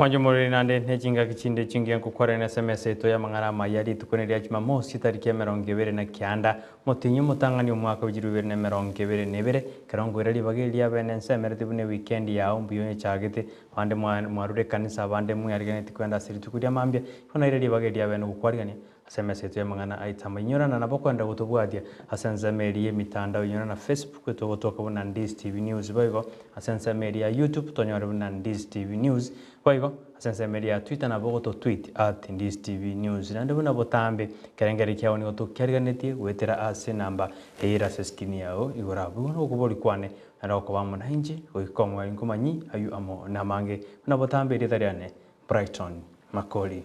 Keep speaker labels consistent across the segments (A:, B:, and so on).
A: Majumuri nande nechinga kichinde chingia kukware na SMS to ya mangarama yari tukoneria Jumamosi tariki ya 29 mutinyu mutangani umwaka wa 2022 karongwera libageria bene nsemerete bune weekend ya umbuyo chagete bande mwarure kanisa bande mwariganete kwenda siri tukuria mambia kona ile libageria bene kukwarigania SMS to ya mangana aitama inyorana nabo kwenda gutubwatia asenza media mitandao inyorana Facebook to gotoka buna Ndiz TV News boygo asenza media YouTube tonyora buna Ndiz TV News boygo asenza media Twitter na bogo to tweet @Ndiz TV News nande buna botambe kerengeri kyao ni goto kyariganetie gwetera ase namba eira seskini yao igorabu no kubori kwane na ko bamona hinji oikomwa inkumanyi ayu amo na mange buna botambe ritariane Brighton Makoli.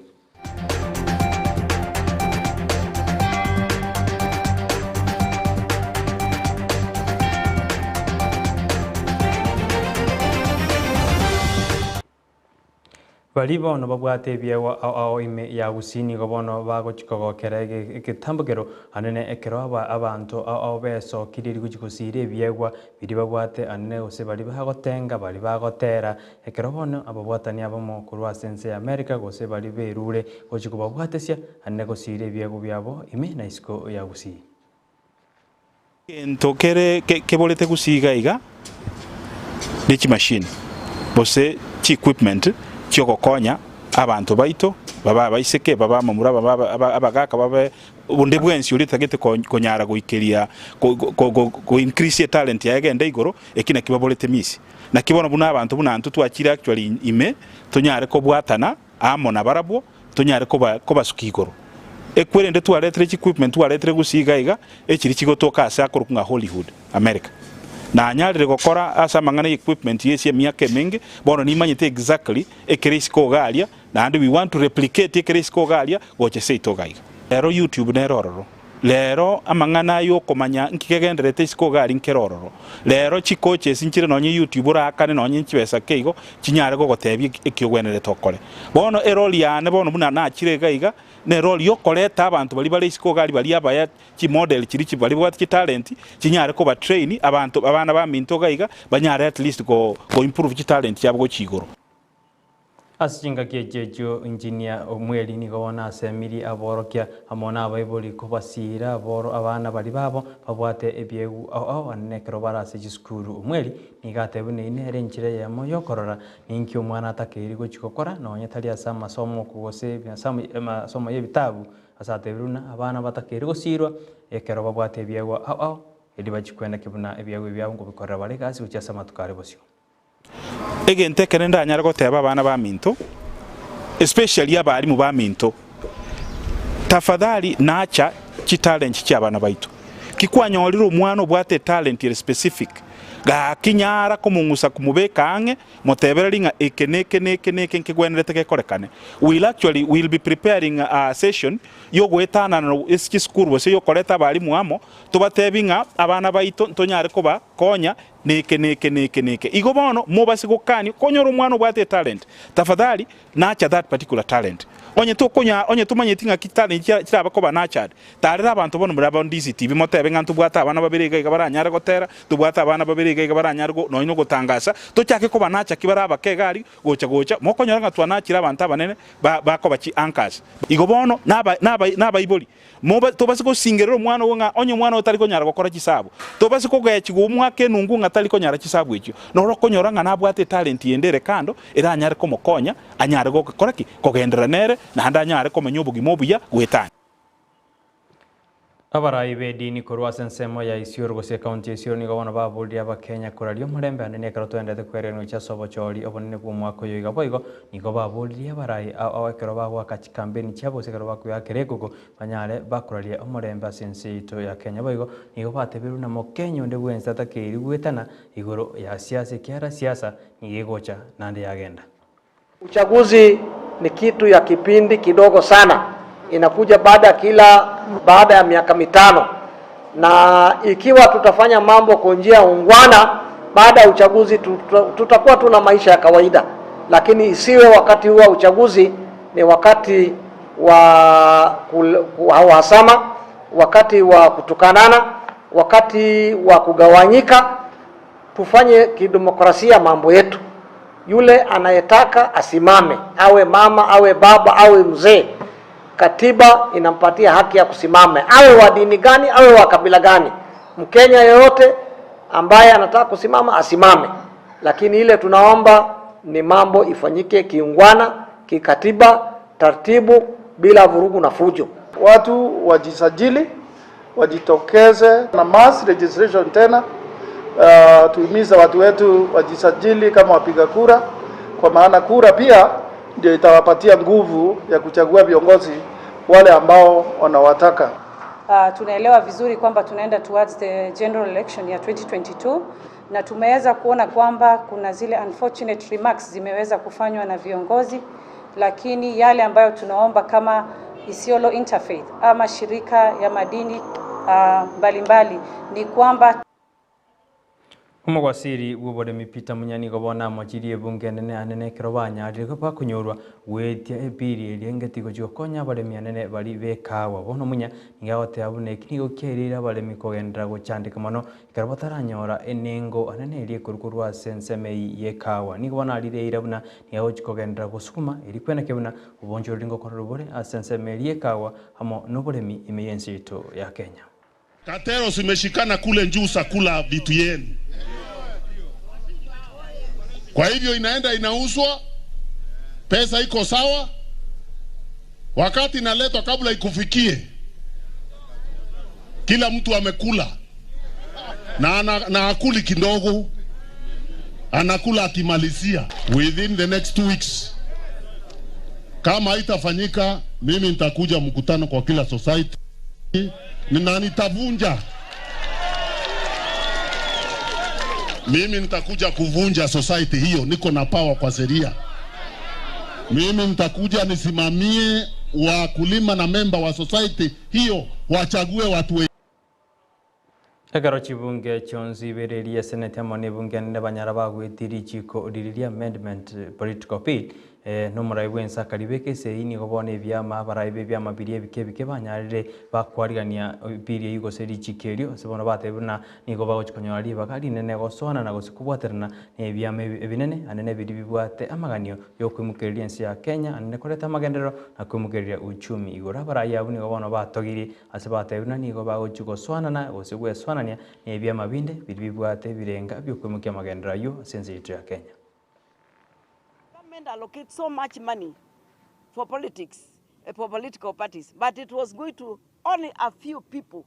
A: Baliba ono babwate byewa ao ime ya gusini gobono bago chikogo kerege kitambogero anene ekero abantu ao beso kiriri gukosire byegwa biri babwate anene ose bali bagotenga bali bagotera ekero bono ababwatani abamo kurwa sense America gose bali berure gochiko babwatesia anene gosire byego byabo ime na isko ya gusi
B: entokere kebolete gusiga iga neki machine bose chi equipment cyogokonya abantu baito baba baiseke baba mamura baba abagaka baba bunde bwensi uritagete konyara guikeria ko increase talent ya agenda igoro ekina kibabolete misi na kibona buna abantu buna antu twakira actually ime tonyare ko bwatana amo na barabwo tonyare ko basukigoro ekwerende twaletre equipment twaletre gusiga iga ekiri kigotoka asa kurukunga Hollywood America na anyalire gukora asa mangana equipment yesi miaka mingi bono nimanyite exactly ekrisiko galia na and we want to replicate ekrisiko galia goche seito gaiga lero YouTube nerororo lero amangana yo komanya nkikegenderete isiko gali nkerororo lero chikoche sinchire nonye YouTube rakane nonye nchibesa keigo chinyare gogotebye ekigwenere tokore bono eroli yane bono buna na chire gaiga ne role yo koleta abantu bali bali isiko gali bali abaya chi model chiri bali bwati talent chinyare ko ba train abantu abana ba minto gaiga banyare at least go improve chi talent yabo chigoro
A: asijinga kejejo engineer omweli ni gona asemiri aborokia amona abaiboli ko basira aboro abana bali babo babwate ebyegu ao anekero barase jiskuru omweli ni gatebune inere nchire ya moyo korora ninki umwana atakiri gochikokora nonye tali asama masomo kugose masomo yebitabu asatebiruna abana batakiri gosirwa ekero babwate ebyegu ao edi bachikwenda kibuna ebyegu byabo ngo bikorera bale gasi ucyasa matukare bosyo egente
B: kenenda anyara goteba abana ba minto especially abari mu ba minto tafadhali nacha chi talent cy'abana baito kikwanyolira umwana obwate talent specific ga kinyara komungusa kumubeka ange motebereri nga ekeneke nkigwenerete kekorekane will be preparing a session yo gwetana no eski school bose yo koleta bali muamo tubatebinga abana baito ntonyare koba konya neke igo bono mobasigokani konyora umwana obwate talent tafadhali nacha that particular talent onye tumanyetinga kitale kiraba ko banachad tarira abantu bono muraba Ndiz TV motebe ngantu bwata abana babirega iga gotera tubwata abana babirega iga baranyara go no gutangasa to cyake ko banacha kibaraba kegari gocha mokonyora nga twanakira abantu abanene bako bachi anchors igo bono naba iboli moba tobasiko singerero umwana wonga onye umwana otari konyara gukora kisabo tobasiko gachigo umwake nungu ngatari konyara kisabo ekyo no rokonyora nga nabwate talent yendere kando era anyare ko mokonya anyare go gukora ki kogendera nere na handanyare ko menyobugimo buya gwetana
A: abarayi bedini korwa sensemo ya Isiolo gose county Isiolo ni gabona babulya abakenya koralyo murembe anene karoto endete kwereno cyasobo cyori obonene bwo mwako yoiga boigo nigo babulya abarayi awekero bagwa kachi campaign cyabo sekero bakuya keregogo banyare bakoralye omurembe sense ito ya Kenya boigo nigo batebiru na mokenya onde bwenza takeri gwetana igoro ya siasa ni yegocha nande yagenda.
C: Uchaguzi ni kitu ya kipindi kidogo sana, inakuja baada ya miaka mitano, na ikiwa tutafanya mambo kwa njia ungwana, baada ya uchaguzi tutakuwa tuna maisha ya kawaida. Lakini isiwe wakati wa uchaguzi ni wakati wa uhasama, wakati wa kutukanana, wakati wa kugawanyika. Tufanye kidemokrasia mambo yetu. Yule anayetaka asimame, awe mama, awe baba, awe mzee, katiba inampatia haki ya kusimama, awe wa dini gani, awe wa kabila gani. Mkenya yeyote ambaye anataka kusimama asimame, lakini ile tunaomba ni mambo ifanyike kiungwana, kikatiba, taratibu, bila vurugu na fujo.
D: Watu wajisajili, wajitokeze na mass registration tena. Tuhimiza watu wetu wajisajili kama wapiga kura, kwa maana kura pia ndio itawapatia nguvu ya kuchagua viongozi wale ambao wanawataka.
E: Tunaelewa vizuri kwamba tunaenda towards the general election ya 2022 na tumeweza kuona kwamba kuna zile unfortunate remarks zimeweza kufanywa na viongozi, lakini yale ambayo tunaomba kama Isiolo Interfaith ama shirika ya madini mbalimbali ni kwamba
A: Umugwasiri w'uburemi Peter Munyani gobona mojiri ebunge nene anene kirobanya ariko bakunyorwa wetia ebiri eriengeti gokonya abaremi anene bari bekawa bono munya ngaote abune kinigo kerira abaremi kogendera gochandika mono karabataranyora enengo anene eri kurukurwa sensemei yekawa nigo bona arire irabuna ngaho kogendera gusukuma eri kwena kebuna ubonjo ringo korobore asensemei yekawa hamo noburemi imeyensi ito ya Kenya.
F: Katero simeshikana kule njuu sakula vitu yenu. Kwa hivyo inaenda inauzwa, pesa iko sawa, wakati inaletwa kabla ikufikie kila mtu amekula na akuli kidogo, anakula akimalizia. Within the next 2 weeks, kama haitafanyika, mimi nitakuja mkutano kwa kila society na nitavunja. Mimi nitakuja kuvunja society hiyo, niko na power kwa sheria. Mimi nitakuja nisimamie wakulima na member wa society hiyo wachague watu
A: Egaro chibunge chonzi bereria senate amone bunge nne banyara bagwitiri chiko diriria amendment political bill no muraiwensa karibeke seini gobone vyama baraibe vyama birie bike banyarire bakwarigania birie yugo seri chikerio sebono batebuna nigo bagochikonyari bakari nene gosona na gosikubwaterana ne vyama ebinene anene biri bibwate amaganio yokwimukiriria ensi ya Kenya anene koreta amagendero na kwimukiriria uchumi igora baraya buni gobono batogiri asebatebuna nigo bagochigoswana na gosigweswanania ne vyama binde biri bibwate birenga byokwimukia amagendero yo sensi yitu ya Kenya.
G: Allocate so much money for politics, for political parties, but it was going to only a few people.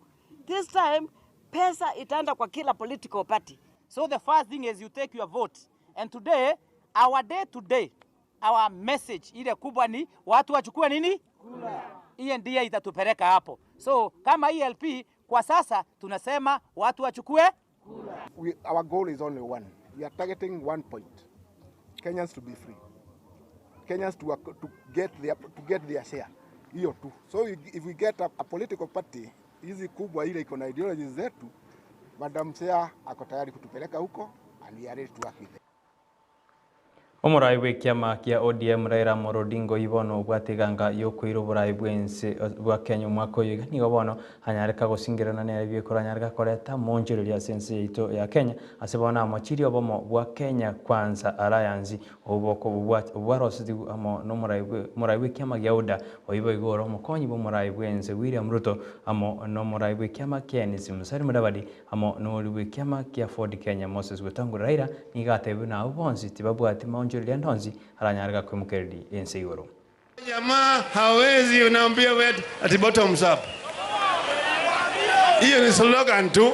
G: This time, pesa itaenda kwa kila political party.
H: So the first thing is you take your vote. And today, our day to day, our message ile kubwa ni watu wachukue nini? Kula. Hiyo ndiyo itatupeleka hapo. So kama ELP kwa sasa tunasema watu wachukue kula.
I: Our goal is only one. We are targeting 1 point. Kenyans to be free. Kenyans to get their share. Hiyo tu. So if we get a political party hizi kubwa ile iko na ideologies zetu, Madam Chair ako tayari kutupeleka huko and we are ready to work with them.
A: Omurai w'ikiama kia ODM Raila Amolo Odinga ibono bwatiganga yokwiro burai bwense bwa Kenya mwako yiga nigo bono hanyareka gusingirana ne bikora nyareka koreta monjero ya sense ito ya Kenya asebona amachiri obomo bwa Kenya Kwanza Alliance oboko bwarositi amo no murai w'ikiama gia UDA oibo igoro mukonyi bo murai bwense William Ruto amo no murai w'ikiama kia NC Musalia Mudavadi amo no w'ikiama kia Ford Kenya Moses Wetangula Raila nigatebu na ubonsi tibabwati Julian Ndonzi alanyarika kumkerdi ense igoro.
F: Jamaa hawezi unaambia wewe ati bottoms up. Hiyo ni slogan tu.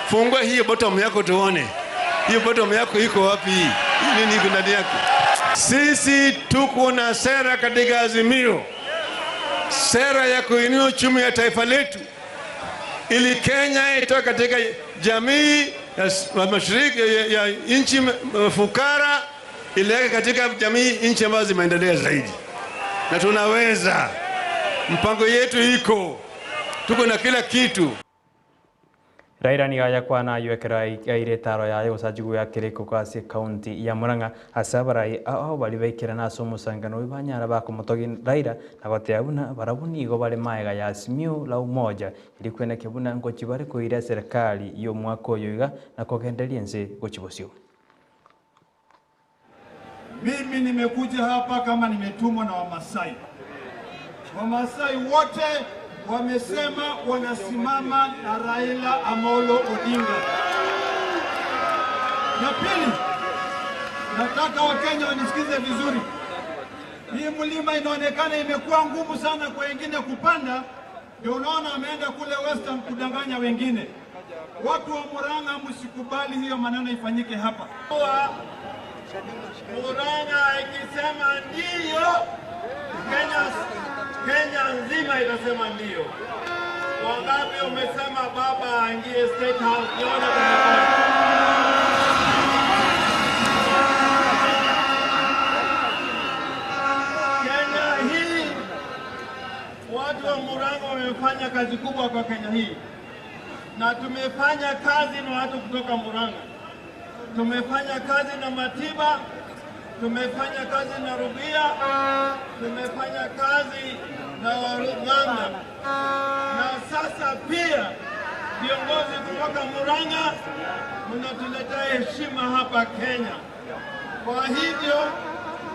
F: Fungua hiyo bottom yako tuone. Hiyo bottom yako iko wapi? Nini iko ndani yako? Sisi tuko na sera katika Azimio. Sera ya kuinua uchumi ya taifa letu. Ili Kenya itoke katika jamii ya mashariki ya nchi fukara ileke katika jamii nchi ambazo zimeendelea zaidi. Na tunaweza. Mpango yetu iko. Tuko na kila kitu.
A: Raila ni gaya kwa na yuekera ire taro ya usajigu ya kiriko kwa si county ya Murang'a asabarai aho bali bekira na somo sangano ibanyara bako motogi Raila na gote abuna barabuni igo bale maega ya Azimio la umoja ili kwenda kibuna ngo kibare ko ira serikali yo mwako yoiga na kogenderia nse go kibosio.
J: Mimi nimekuja hapa kama nimetumwa na Wamasai. Wamasai wote wamesema wanasimama na Raila Amolo Odinga. Na pili, nataka Wakenya wanisikize vizuri. Hii mlima inaonekana imekuwa ngumu sana kwa wengine kupanda, ndio unaona wameenda kule Western kudanganya wengine. Watu wa Murang'a, msikubali hiyo maneno ifanyike hapa. Murang'a ikisema ndio, Kenya nzima itasema ndio. Wangapi umesema baba aingie State House? Niona Kenya hii, watu wa Murang'a wamefanya kazi kubwa kwa Kenya hii, na tumefanya kazi na watu kutoka Murang'a. Tumefanya kazi na Matiba, tumefanya kazi na Rubia, tumefanya kazi na Waruganga, na sasa pia viongozi kutoka Murang'a mnatuletea heshima hapa Kenya. Kwa hivyo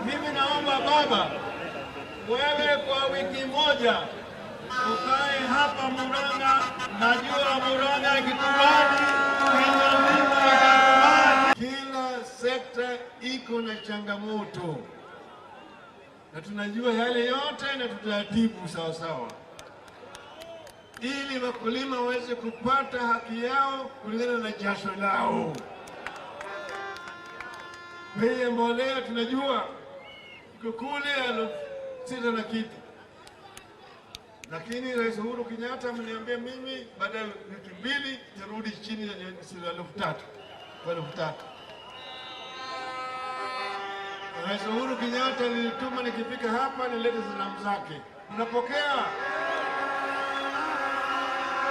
J: mimi naomba baba, wewe kwa wiki moja ukae hapa Murang'a. Najua Murang'a ikikubali, Kenya nzima itakubali. Kila sekta iko na changamoto, na tunajua yale yote na tutatibu sawa sawa, ili wakulima waweze kupata haki yao kulingana na jasho lao. Bei ya mbolea tunajua iko kule 6 na kitu, lakini Rais Uhuru Kenyatta ameniambia mimi baada ya wiki 2 tarudi chini ya 3,000 kwa 3,000. Rais Uhuru Kenyatta alinituma nikifika hapa nilete salamu zake. Unapokea?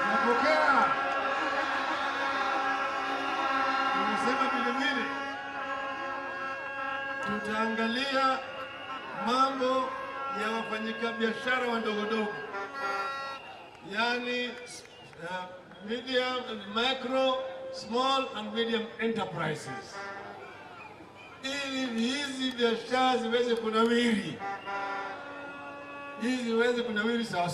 J: Unapokea? Nimesema vile vile tutaangalia mambo ya wafanyikabiashara wadogo, yani medium, micro, small and medium enterprises, ili hizi biashara ziweze kunawiri, sawa.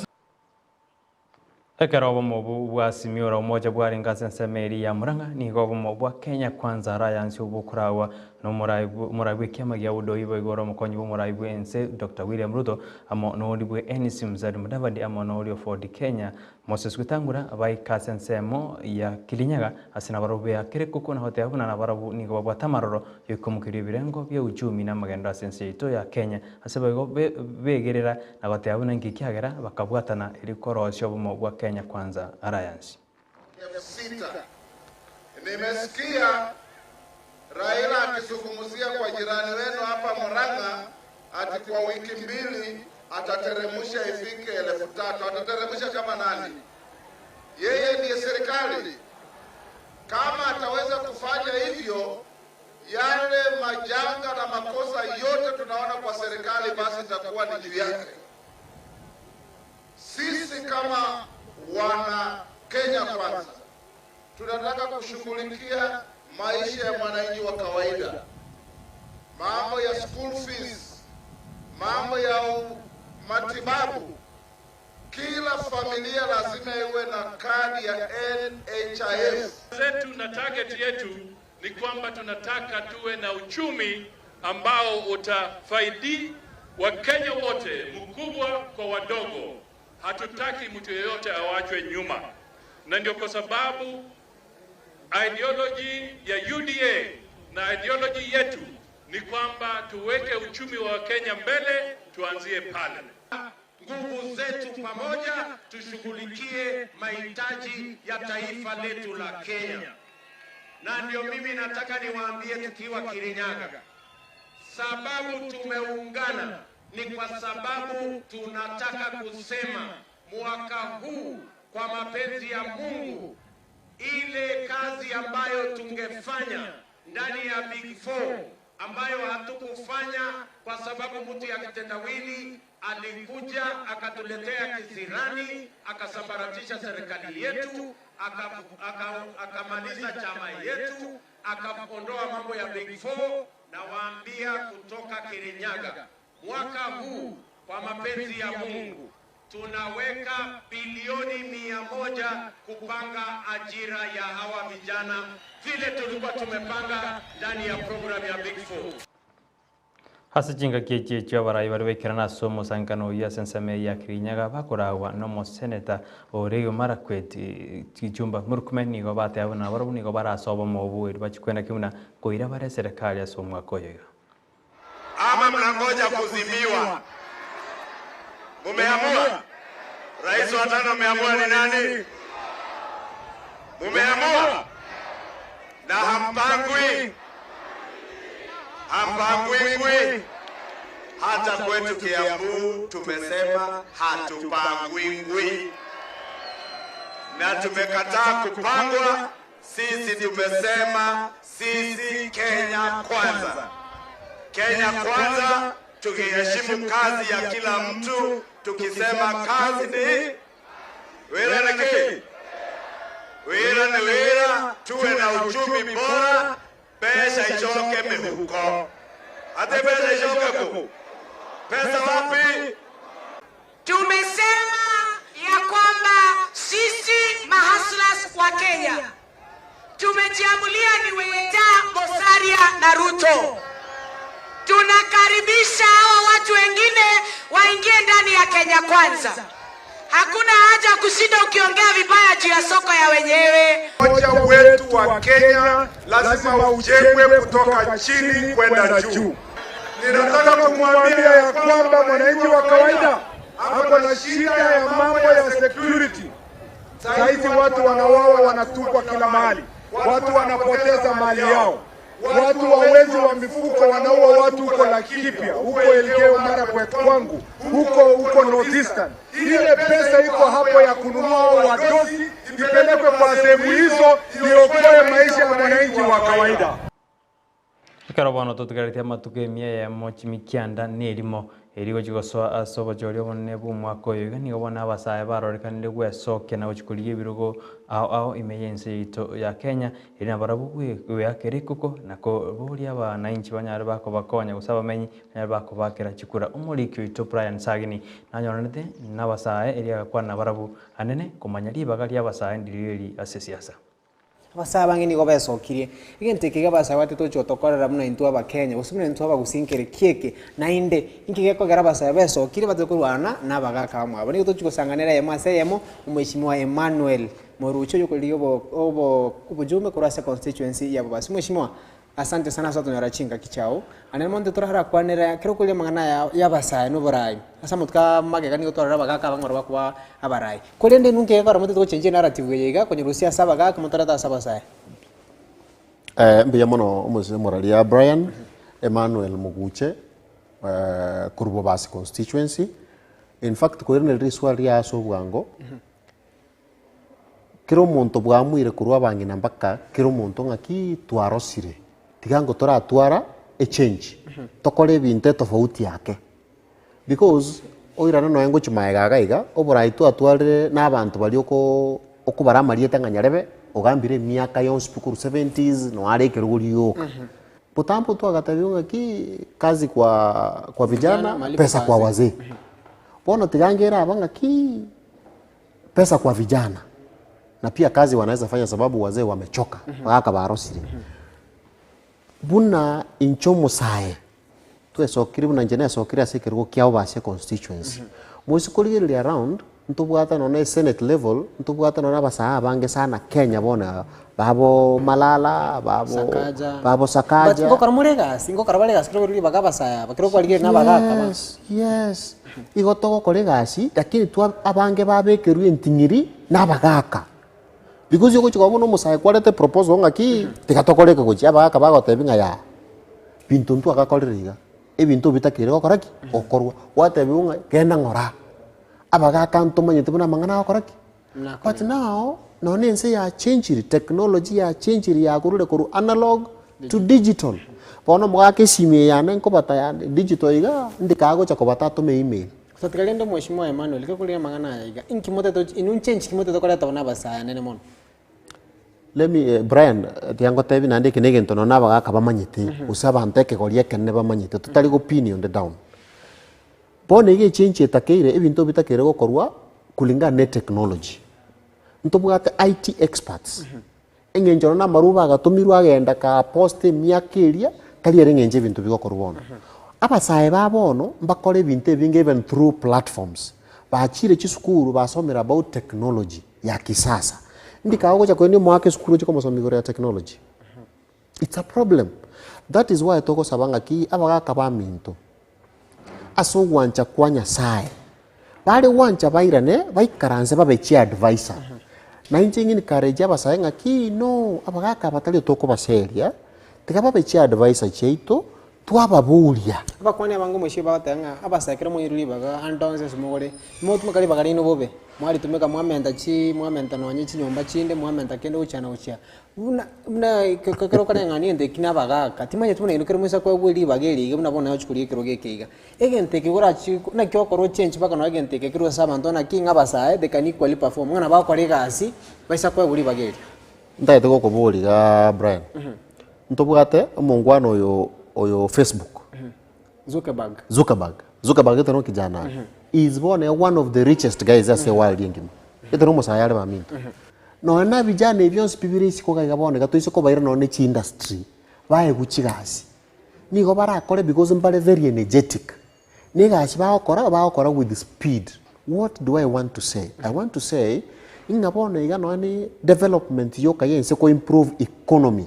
A: Ekero bomo bwa simiora umoja bwari ngasense meri ya Murang'a ni gobomo bwa Kenya Kwanza Alliance ubukurawa no muraibu kiama gya udoibo igoro mukonyi muraibu ense Dr. William Ruto amo no ndibwe NC Mzari Mudavadi amo no Olio Ford Kenya Moses Gutangura abai kasensemo ya Kirinyaga asina barobe ya kirekuko na hote abuna na barabu ni gobwa tamaroro yokumukiri birengo bya uchumi na magenda sense ito ya Kenya asaba go begerera na hote abuna ngikyagera bakabwatana ilikorosho bomo bwa Kenya Kwanza Alliance.
K: Nimesikia Raila akizungumzia kwa jirani wenu hapa Murang'a ati kwa wiki 2 atateremsha ifike 3,000. Atateremsha kama nani? Yeye ndiye serikali. Kama ataweza kufanya hivyo, yale majanga na makosa yote tunaona kwa serikali, basi itakuwa ni juu yake. Sisi kama wana Kenya Kwanza tunataka kushughulikia maisha ya mwananchi wa kawaida, mambo ya school fees, mambo ya matibabu. Kila familia lazima iwe na kadi ya NHIF.
L: Zetu na target yetu ni kwamba tunataka tuwe na uchumi ambao utafaidi Wakenya wote, mkubwa kwa wadogo. Hatutaki mtu yeyote awachwe nyuma, na ndio kwa sababu ideology ya UDA na ideology yetu ni kwamba tuweke uchumi wa Kenya mbele, tuanzie pale.
M: Nguvu zetu pamoja tushughulikie mahitaji ya taifa letu la Kenya. Na ndio mimi nataka niwaambie tukiwa Kirinyaga, sababu tumeungana ni kwa sababu tunataka kusema mwaka huu kwa mapenzi ya Mungu, ile kazi ambayo tungefanya ndani ya Big Four ambayo hatukufanya kwa sababu mtu ya kitendawili alikuja akatuletea kisirani, akasambaratisha serikali yetu, akamaliza chama yetu, akaondoa mambo ya Big Four, nawaambia kutoka Kirinyaga, mwaka huu kwa mapenzi ya Mungu tunaweka bilioni 100 kupanga ajira ya hawa vijana vile tulikuwa tumepanga ndani ya program ya Big Four.
A: Hasa jinga keje chawara bari wekirana somo sankano ya sensame ya Kirinyaga bakorawa no seneta Oreyo Marakwet kijumba murkumeni go bate abana barabuni go barasoba mobu bachikwenda kiuna koira bare serikali ya somo akoyo.
M: Ama mnangoja kuzimiwa? Mumeamua? Rais wa tano ameamua ni nani? Mumeamua? Na hampangwi? Hampangwi. Hata kwetu Kiambu tumesema hatupangwi. Na tumekataa kupangwa. Sisi tumesema sisi Kenya kwanza. Kenya kwanza, tukiheshimu kazi ya kila mtu, tukisema kazi ni wira na ki. Wira ni wira, tuwe na uchumi bora, pesa ichoke mihuko. Hata pesa ichoke ku. Pesa wapi?
N: Tumesema ya kwamba sisi mahaslas wa Kenya tumejiamulia ni Weta, Musalia na Ruto. Tunakaribisha hao watu wengine waingie ndani ya Kenya kwanza. Hakuna haja kushinda ukiongea vibaya juu ya soko ya wenyewe.
O: Umoja wetu wa Kenya lazima ujengwe kutoka chini kwenda juu. Ninataka kumwambia ya kwamba mwananchi wa kawaida ako na shida ya mambo ya security. Saizi watu wanawawa, wanatupwa kila mahali. Watu wanapoteza mali yao. Watu wawezi wa mifuko wanaua watu huko Laikipia, huko Elgeyo Marakwet kwangu, huko Northeastern. Ile pesa iko hapo ya kununua wadosi ipelekwe kwa sehemu hizo, iokoe maisha ya mwananchi wa kawaida.
A: Karabano tutugarite matuke mia ya mochimi kianda nerimo erigo jigoso asobo jori bonne bu mwakoyo gani obona abasaye barorekanire gwesoke na uchikuliye birugo ao imeyense ito ya Kenya ina barabu gwe akerikuko nako buri abananchi banyare bako bakonya gusaba menyi banyare bako bakera chikura umuriki ito Brian Sagini nanyoranete nabasaye eri akwana barabu anene kumanyari bagali abasaye ndiriri asesiasa
P: abasaba bangi nigo besokirie igente kiga basaba ati tocho tokorera muna intu aba Kenya usumune intu aba gusinkere kieke na inde ingige kogera basaba besokire batokurwana nabagaka bamwe abone tocho gusanganira yemo umweshimiwa Emmanuel Morucho yokoliyo obo kubujume kurasa constituency ya baba simweshimiwa. Asante sana soto nyarachinga kichao anemonte torahara kwanera kero kulia mangana ya basaya no borai asa mutka magega ni torahara bagaka bangora bakwa abarai kolende nunke kora mote to change narrative yega kwenye Rusia saba gaka mutarata saba saya
Q: mbiya mono umuse moralia Brian Emmanuel Muguche kurbo basi constituency in fact kolende riswa ria so bwango kero monto bwamwire kurwa bangi nambaka kero monto ngaki twarosire tigango tora atwara a change tokore binte tofauti yake because oirana no engo chimaega iga oborai tu atware n'abantu bali okubara mariete nganyarebe ogambire miaka yonse pikuru 70s no areke ruguriyoka potampo tu agatabiunga ki kazi kwa vijana pesa kwa wazee pono tigangera abanga ki pesa kwa vijana na pia kazi wanaweza fanya sababu wazee wamechoka waka barosiri buna inchomo sae twesokiri buna njene sokiri asikirgo kyao base constituency musikoligereri around ntubwata none senate level ntubwata none abasa bange sana Kenya bona babo Malala babo Sakaja
P: ngo karamurega singo karabalega sikiro ri bagabasa bakiro kwaligere nabagaka
Q: yes igotogo kolegasi lakini tu abange babekeru entingiri nabagaka because yoko chiko no musaye kwalete proposal ngaki tikatokoleka gochi abagaka bagotebinga ya bintu ntu agakoleriga ebintu bitakire gokoraki okorwa watebinga kenda ngora abagaka ntumanyete buna mangana gokoraki but now no nense ya change technology ya change ya kurure kuru analog to digital bono mwake simie ya nenko bataya digital iga ndikago chakobata to email
P: Sotikalendo mheshimiwa Emmanuel kekulia mangana iga inkimote to inun change kimote to koleta bana basaya nene mon
Q: let me Brian tiango tebi nande kinege ntono nabaga kabamanyite usaba nteke gorie kenne bamanyite tutari go pin on the down bone ige change etakeire ebinto bitakere gokorwa kulingana ne technology ntobugate IT experts engenjoro na maruba agatumirwa agenda ka post miakeria kali erengenje bintu bigokorwa abasae babono mbakore binte binge even through platforms baachire chisukuru basomera about technology ya kisasa ndikaho gocha kwenye mwake sukuru chiko masomigoro ya technology it's a problem. That is why toko sabanga ki abaga kabaminto aso wancha kwanya sae bale wancha bairane baikaranze babechi advisor na injingi ni kareja basae ngaki no abaga kabatali toko baseria tikaba bechi advisor cheito twababulia
P: abakwani abangu mushiba batanga abasakira mu yiruli baga andonze sumugore motu makali bagari no bobe mwali tumeka mwamenda chi mwamenda no nyichi nyomba chinde mwamenda kende uchana ucha una kakero kana ngani ende kina baga katimanye tumene inokero mwisa kwa buli bageri ge mnabona yachukuri kero gekeiga egente kigora chi na kyo koro change baka no egente kiro saba ndona kinga basae de kani kwali perform ngana ba kwali gasi baisa kwa buli bageri
Q: ndaite goko buli ga Brian ntobugate omongwano oyo Facebook Zuckerberg etano kijana is one of the richest guys as a world yengima etano musayale baminto no na vijana ebyonse bibiri sikoga gabone gatoise ko bayira no ne chi industry baye guchigasi nigo barakore because mbale very energetic nigashi bakora with speed. What do I want to say? I want to say ingabone igano ni development yoka yense ko improve economy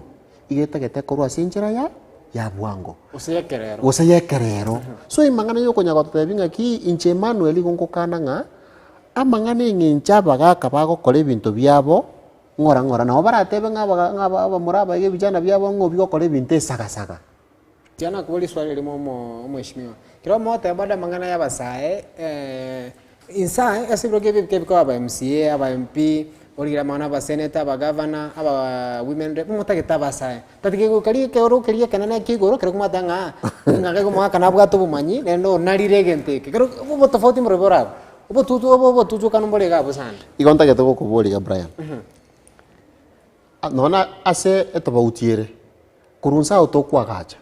Q: igeta gete korwa sinjira ya bwango useyekerero so imangana yoko nyagote binga ki inche Emmanuel gongokana nga amangane ngincha bagaka bagokora ibintu byabo ngora nabo baratebe ngaba muraba ye bijana byabo ngo bigokora ibintu esagasaga
P: tiana kubuli swali limo mheshimiwa kiro mote bada mangana yabasae insa asibroge bibike aba MCA aba MP origira mana ba senator ba governor aba women rep mutageta basae tatike ko kali ke oro kali kanana ki goro kero kumatanga ngake ko maka na bwato bumanyi nendo narire gente kero bo tofauti mrebora bo tutu kanumbole ga busana
Q: igonta ke to ko boli ga Brian nona ase etobautiere kurunsa otokwa gacha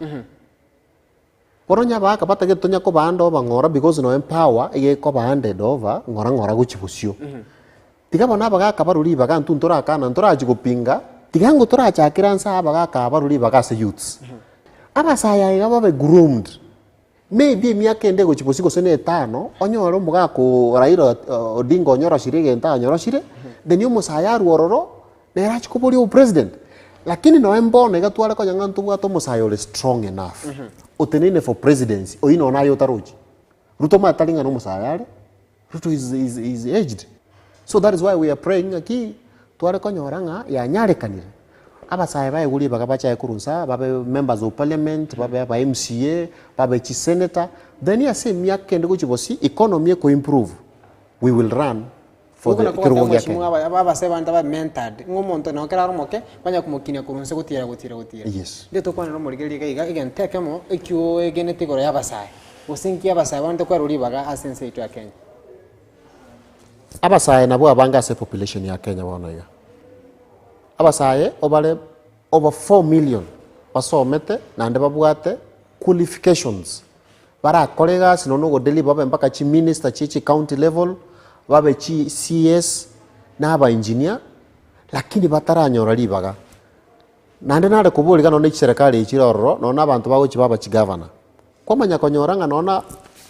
Q: Koronya baka bata getonya ko bando bangora because no empower ige ko banded over ngora guchibusyo tigabona baga kabaruri baga ntuntora kana ntora ajigopinga tigango tora chakiransa baga kabaruri baga se youths abasaya igaba be groomed maybe miakende guchibusiko sene 5 onyoro muga ko Raila Odinga onyoro shirige nta onyoro shire then yo musaya ruororo nera chikobori president lakini no embone gatwale ko nyangantu bwato musaya strong enough utenene for presidency oino nayo taroji Ruto matalinga no musaya Ruto is aged. So that is why we are praying aki tuare konyoranga ya nyare kanire abasaya bae guli bagabacha kurunsa babe members of parliament babe ba MCA babe chi senator then ya se miake ndego chibosi economy ko improve we will run for the kirungu yake
P: aba se banda ba mentored ngomonto no kera romoke banya kumukina kurunse gutira
Q: yes
P: ndio to kwana no morigeri ga igen tekemo ekyo egenetigoro ya basaya usinki abasaya banda kwa ruli baga asense itu ya Kenya
Q: abasaye nabo abanga se population ya Kenya wana ya abasaye obale over 4 million basomete nande babwate qualifications bara kolega sinono go deliver mpaka chi minister chi county level babe chi CS na aba engineer lakini bataranyora libaga nande nale kubulika no serikali ichiroro nona abantu bago chibaba chi governor kwamanya konyoranga nona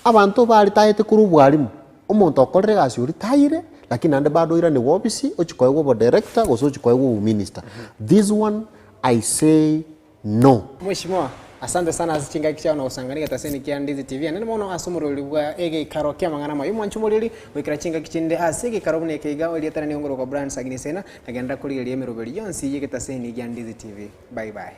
Q: abantu bali taite kuru bwalimu umuntu okorere gasi uri tayire lakini ande bado ira ni wobisi ochikoye go director goso ochikoye go minister this one I say no.
P: Mheshimiwa asante sana azichinga kichao na usanganika taseni kia Ndizi TV nene mono asumuruli bwa ege karo kia mangana mayu mwanchumulili wikira chinga kichinde asege karo mune keiga oli atara niongoro kwa brand sagini sena nagenda kuli eli emerobeli yonsi yeke taseni kia Ndizi TV bye bye.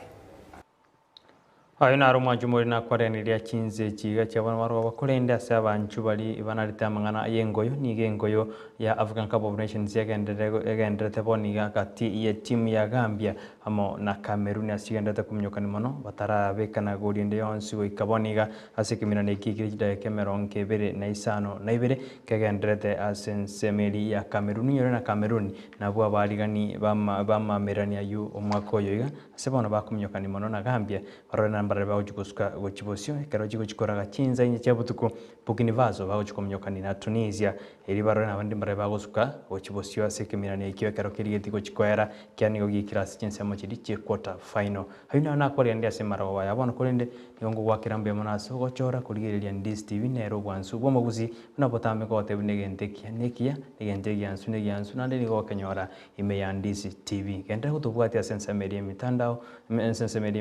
A: Ayo na arumwa jumuri na kwarenirya chinze chiga chabana waro bakurenda ase abantu bali banarita mangana yengoyo ni gengoyo ya African Cup of Nations yagenderete boniga kati ya timu ya Gambia amo na Cameroon asigenderete kumnyokani mono batarabekana goliende yonsi goikaboniga ase kiminane ikikirida kemeronke bere na isano na ibere kagenderete asensemeri ya Cameroon yore na Cameroon nabwo abarigani bamamerani ayu omwaka oyo ase bona bakumnyokani mono na Gambia barona mbara bagukuska gochibosio kero chikoraga chinza inye chabutuko Bukinivazo bagukomnyokani na Tunisia eri barona abandi mbara bagusuka gochibosio ase kiminane ikiwe kero kirigeti gochikwera kyani gogikirasi chinse mochiri che quarter final hayina na kwari andi ase marawa yabona kurende ngongo gwakirambe monaso gochora kurigereria ndis TV nero bwansu bomaguzi unapotambe ko tebinegente nekia negente yansu negyansu nande ni gokenyora ime ya ndis TV kenda kutubwati asensa media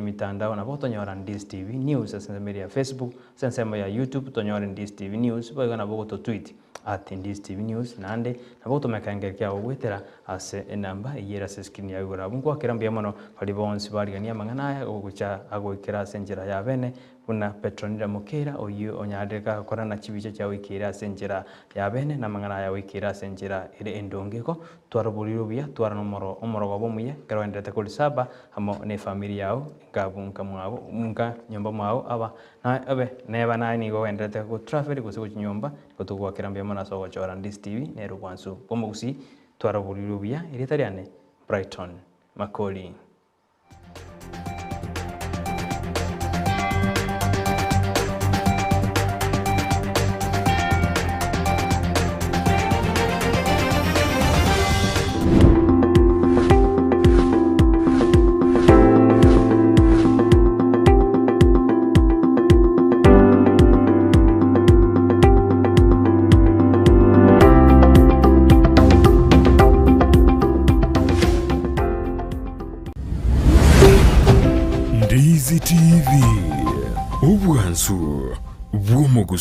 A: mitandao na botonyora ndis TV news asensa media Facebook sensa ya YouTube tonyora ndis TV news boga na bogo to tweet @ndis TV news nande na boto mekangekia ogwetera ase enamba yera se screen ya gora bungo akirambia mono bali bonsi bali gania mangana ogucha agoikira senjera ya bene kuna Petronira Mukera oyu onyadeka korana chibicho cha wikira senjera ya bene na mangana ya wikira senjera ere endongeko twarabuliro bya twaranumoro omoro wabomuye kero endete kulisaba amo ne familia yao ngabunka mwabo munga nyomba mwao aba na abe neba nani go endete ku travel kusiku nyomba kutugwa kirambia mona so gochora ndis TV nero kwansu bomugusi twarabuliro bya ere tariane Brighton Makoli.
R: Ndizi TV, ubwansu bw'omugusi.